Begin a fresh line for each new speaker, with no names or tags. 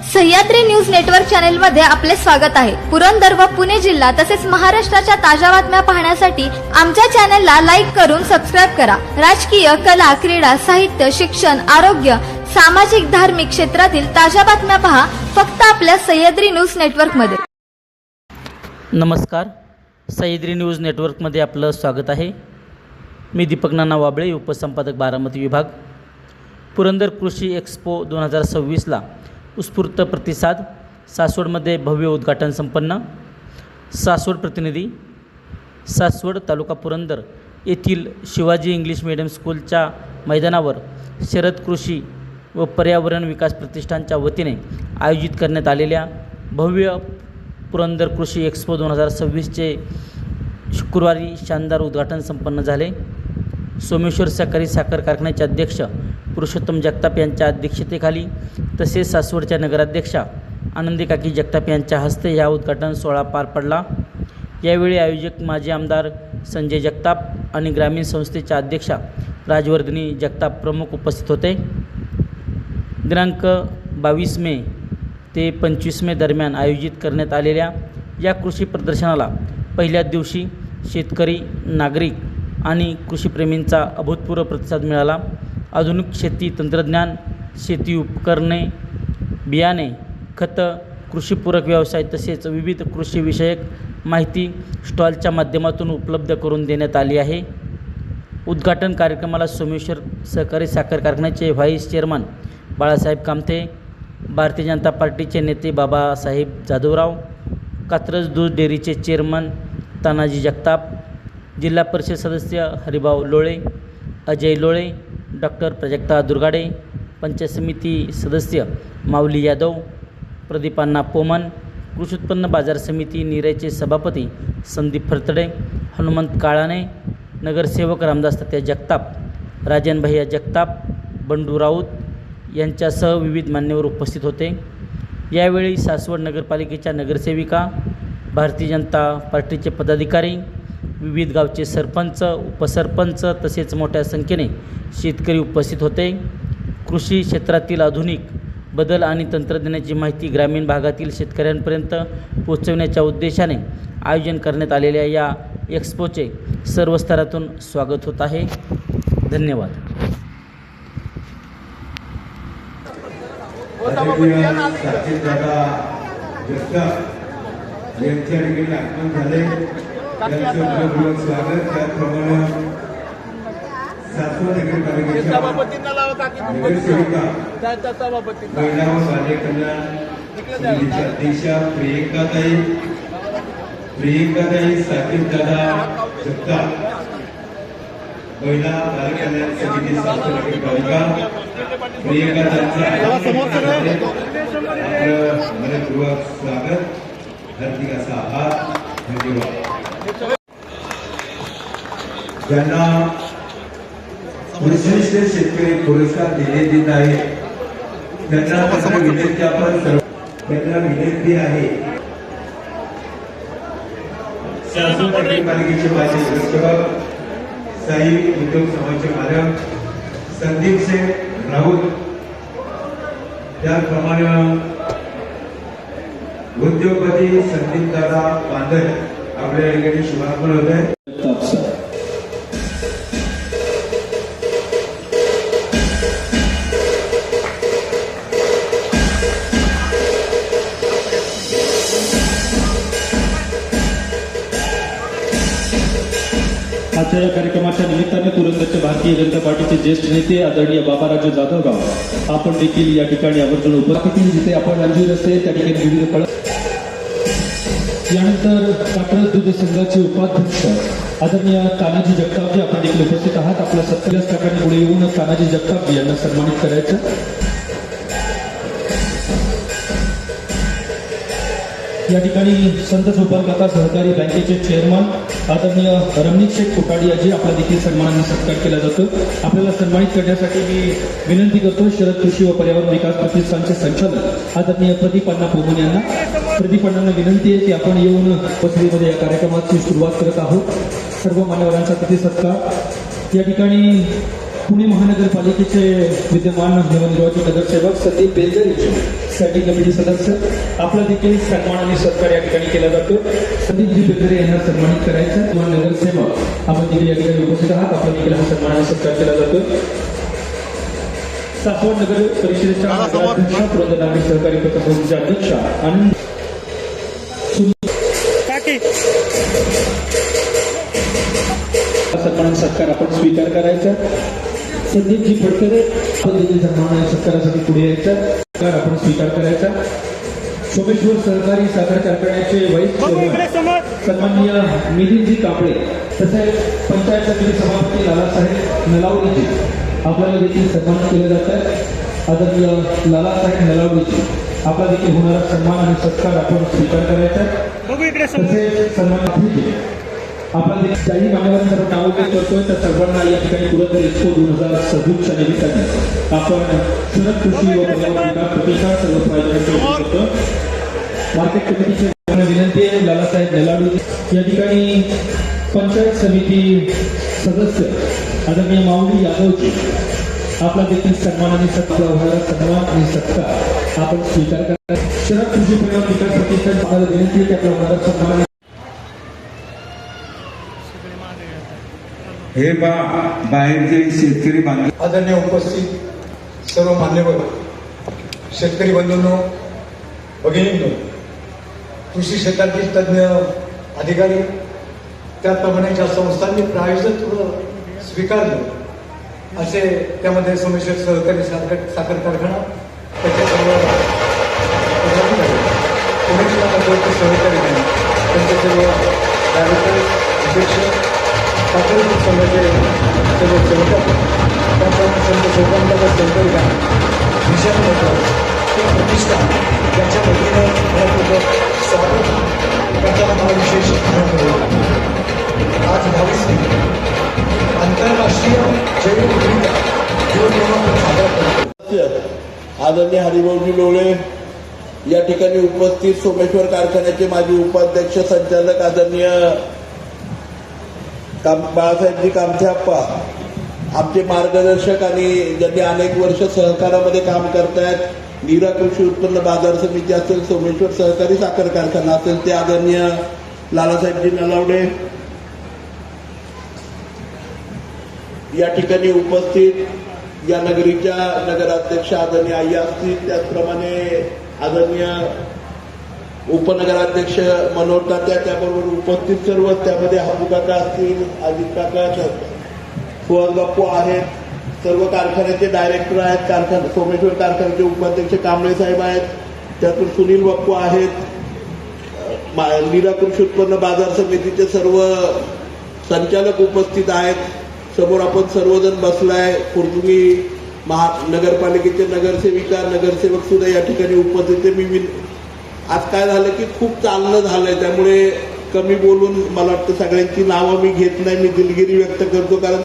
Sahyadri news network channel मध्ये आपले स्वागत आहे। पुरंदर व पुणे जिल्हा तसेच महाराष्ट्राच्या ताज्या बातम्या पाहण्यासाठी आमच्या चॅनलला लाईक करून सबस्क्राइब करा। राजकीय, कला, क्रीडा, साहित्य, शिक्षण, आरोग्य, सामाजिक, धार्मिक क्षेत्रातील ताज्या बातम्या पहा फक्त आपल्या सह्याद्री न्यूज नेटवर्क मध्ये।
नमस्कार, सह्याद्री न्यूज नेटवर्क मध्ये आपलं स्वागत आहे। मी दीपक नाना वाबळे, उपसंपादक बारामती विभाग। पुरंदर कृषी एक्स्पो 2026ला उत्स्फूर्त प्रतिसाद। सासवडमध्ये भव्य उद्घाटन संपन्न। सासवड प्रतिनिधी। सासवड तालुका पुरंदर येथील शिवाजी इंग्लिश मीडियम स्कूलच्या मैदानावर शरद कृषी व पर्यावरण विकास प्रतिष्ठानच्या वतीने आयोजित करण्यात आलेल्या भव्य पुरंदर कृषी एक्स्पो 2026चे शुक्रवारी शानदार उद्घाटन संपन्न झाले। सोमेश्वर सहकारी साखर कारखान्याचे अध्यक्ष पुरुषोत्तम जगताप यांच्या अध्यक्षतेखाली तसेच सासवडच्या नगराध्यक्षा आनंदी काकी जगताप यांच्या हस्ते या उद्घाटन सोहळा पार पडला। यावेळी आयोजक माजी आमदार संजय जगताप आणि ग्रामीण संस्थेच्या अध्यक्षा राजवर्धिनी जगताप प्रमुख उपस्थित होते। दिनांक 22 मे ते 25 मे दरम्यान आयोजित करण्यात आलेल्या या कृषी प्रदर्शनाला पहिल्याच दिवशी शेतकरी, नागरिक आणि कृषीप्रेमींचा अभूतपूर्व प्रतिसाद मिळाला। आधुनिक शेती तंत्रज्ञान, शेती उपकरणे, बियाणे, खतं, कृषीपूरक व्यवसाय तसेच विविध कृषीविषयक माहिती स्टॉलच्या माध्यमातून उपलब्ध करून देण्यात आली आहे। उद्घाटन कार्यक्रमाला सोमेश्वर सहकारी साखर कारखान्याचे व्हाईस चेअरमन बाळासाहेब कामथे, भारतीय जनता पार्टीचे नेते बाबासाहेब जाधवराव, कात्रज दूध डेअरीचे चेअरमन तानाजी जगताप, जिल्हा परिषद सदस्य हरिभाऊ लोळे, अजय लोळे, डॉक्टर प्राजक्ता दुर्गाडे, पंचायत समिती सदस्य माऊली यादव, प्रदीप अण्णा पोमन, कृषी उत्पन्न बाजार समिती निरेचे सभापती संदीप फरतडे, हनुमंत काळाने, नगरसेवक रामदास तात्या जगताप, राजन भैया जगताप, बंडू राऊत यांच्यासह विविध मान्यवर उपस्थित होते। यावेळी सासवड नगरपालिकेच्या नगरसेविका, भारतीय जनता पार्टीचे पदाधिकारी, विविध गावचे सरपंच, उपसरपंच तसेच मोठ्या संख्येने शेतकरी उपस्थित होते। कृषी क्षेत्रातील आधुनिक बदल आणि तंत्रज्ञानाची माहिती ग्रामीण भागातील शेतकऱ्यांपर्यंत पोहोचवण्याच्या उद्देशाने आयोजन करण्यात आलेल्या या एक्स्पोचे सर्व स्तरातून स्वागत होत आहे। धन्यवाद।
सासवड नगरपालिकेच्या नगरसेविका, महिला व बालकल्याण समितीच्या अध्यक्षा प्रियंकाताई साकीबदादा जगताप, महिला बालकल्याण समिती सासवड नगरपालिका प्रियंकाताईंचं आपलं मनपूर्वक स्वागत, हार्दिक असा आभार, धन्यवाद। ज्यांना श्रेष्ठ शेतकरी पुरस्कार देण्यात येत आहे त्यांना विनंती विनंती आहे, सासवड नगरपालिकेचे माजी नगरसेवक, साई उद्योग समाजचे मालक संदीप सिंग राऊत, त्याप्रमाणे उद्योगपती संदीप दादा बांदर आपल्या ठिकाणी शुभारंभ होत आहे।
आजच्या या कार्यक्रमाच्या निमित्ताने पुरंदरच्या भारतीय जनता पार्टीचे ज्येष्ठ नेते आदरणीय बाबाराजे जाधवराव आपण देखील या ठिकाणी आवर्जून उपस्थित, जिथे आपण अंजीर असते त्या ठिकाणी विविध फळ। यानंतर कात्रज दूध संघाचे उपाध्यक्ष आदरणीय तानाजी जगताप जी आपण देखील उपस्थित आहात। आपल्या 70% पुढे येऊन तानाजी जगताप यांना सन्मानित करायचं। या ठिकाणी संत सोपानकाका सहकारी बँकेचे चेअरमन आदरणीय रमणीक शेख कोटाडिया जी आपला देखील सन्मानाने सत्कार केला जातो। आपल्याला सन्मानित करण्यासाठी मी विनंती करतो शरद कृषी व पर्यावरण विकास प्रतिष्ठानचे संचालक आदरणीय प्रदीप अण्णा पोमन यांना। प्रदीप अण्णांना विनंती आहे की आपण येऊन उपस्थितीमध्ये या कार्यक्रमाची सुरुवात करत आहोत। सर्व मान्यवरांचा प्रति सत्कार। या ठिकाणी पुणे महानगरपालिकेचे विद्यमान नवनिर्वाचित नगरसेवक संदीप बेलदरे स्टँडिंग कमिटी सदस्य आपला देखील सन्मान आणि सत्कार या ठिकाणी केला जातो. संदीपजी बेकरे यांना सन्मानित करायचं. किंवा नगरसेवक आपण देखील या ठिकाणी उपस्थित आहात. आपला देखील हा सन्मान आणि सत्कार केला जातो. सासवड नगर परिषदेच्या नगराध्यक्षा पुरंदर नागरिक सहकारी पतसंस्थेच्या अध्यक्षा आनंद सन्मान सत्कार आपण स्वीकार करायचा. संदीपजी फडकरे आपण देखील सन्मान आणि सत्कारासाठी पुढे यायचा. सत्कार आपण स्वीकार करायचा. सोमेश्वर सहकारी साखर कारखान्याचे वाईस चेअरमन सन्माननीय मिलिंदजी कांबळे तसेच पंचायत समिती सभापती लालासाहेब नलावडीजी आपल्याला देखील सन्मान केले जात आहे. आदरणीय लालासाहेब नलावडीजी आपला देखील होणारा सन्मान आणि सत्कार आपण स्वीकार करायचा. तसेच सन्मान आपण काही मान्यवरांना नाव उल्लेख करतोय तर सर्वांना या ठिकाणी पुरंदर एक्सपो 2026च्या निमित्ताने आपण शरद कृषी व पर्यावरण विकास प्रतिष्ठान सर्व प्रायोजकांचे करतो. मार्केट कमिटीचे विनंती आहे लालासाहेब नलावडी या ठिकाणी पंचायत समिती सदस्य आदरणीय माऊली यादवजी आपला देखील सन्मान आणि सत्कार होणारा सन्मान आणि सत्कार आपण स्वीकार करा. शरद कृषी पर्यावरण विकास प्रतिष्ठान आपल्याला विनंती आहे की आपला होणारा सन्मान
हे बाहेरचे शेतकरी बांधव
आदरणीय उपस्थित सर्व मान्यवर शेतकरी बंधूंनो, भगिनींनो, कृषी क्षेत्रातील तज्ज्ञ अधिकारी त्याचप्रमाणे ज्या संस्थांनी प्रायोजकत्व स्वीकारलं असे त्यामध्ये सोमेश्वर सहकारी साखर कारखाना त्याचे सर्व पदाधिकारी, पुणे सहकारी त्यांचे सर्व डायरेक्टर, अध्यक्ष, साखर संघाचे सर्व सेवक, त्याप्रमाणे संत सोपानदादा सहकारी विशाल मोठा ते प्रतिष्ठान त्याच्या वतीनं मनपूर्वक स्वागत करताना मला विशेष आनंद होईल. आज 22 मे आंतरराष्ट्रीय जैवविविधता दिवस आपण साजरा करतो.
आदरणीय हरिभाऊजी लोळे या ठिकाणी उपस्थित सोमेश्वर कारखान्याचे माजी उपाध्यक्ष संचालक आदरणीय बाळासाहेबजी कामथेप्पा, आमचे मार्गदर्शक आणि ज्यांनी अनेक वर्ष सहकारामध्ये काम करतायत, नीरा कृषी उत्पन्न बाजार समिती असेल, सोमेश्वर सहकारी साखर कारखाना असेल, ते आदरणीय लालासाहेबजी नलावडे या ठिकाणी उपस्थित या नगरीच्या नगराध्यक्ष आदरणीय आई असतील, त्याचप्रमाणे आदरणीय उपनगराध्यक्ष मनोहर तात्या, त्याबरोबर उपस्थित सर्व, त्यामध्ये हापू काका असतील, अजित काका, सुहास बाप्पू आहेत, सर्व कारखान्याचे डायरेक्टर आहेत, सोमेश्वर कारखान्याचे उपाध्यक्ष कांबळे साहेब आहेत, त्यातून सुनील बाप्पू आहेत, नीरा कृषी उत्पन्न बाजार समितीचे सर्व संचालक उपस्थित आहेत. समोर आपण सर्वजण बसलाय. कुर्तुमी नगरपालिकेचे नगरसेविका, नगरसेवक सुद्धा या ठिकाणी उपस्थित. मी आज काय झालं की खूप चालणं झालंय, त्यामुळे कमी बोलून मला वाटतं सगळ्यांची नावं मी घेत नाही, मी दिलगिरी व्यक्त करतो. कारण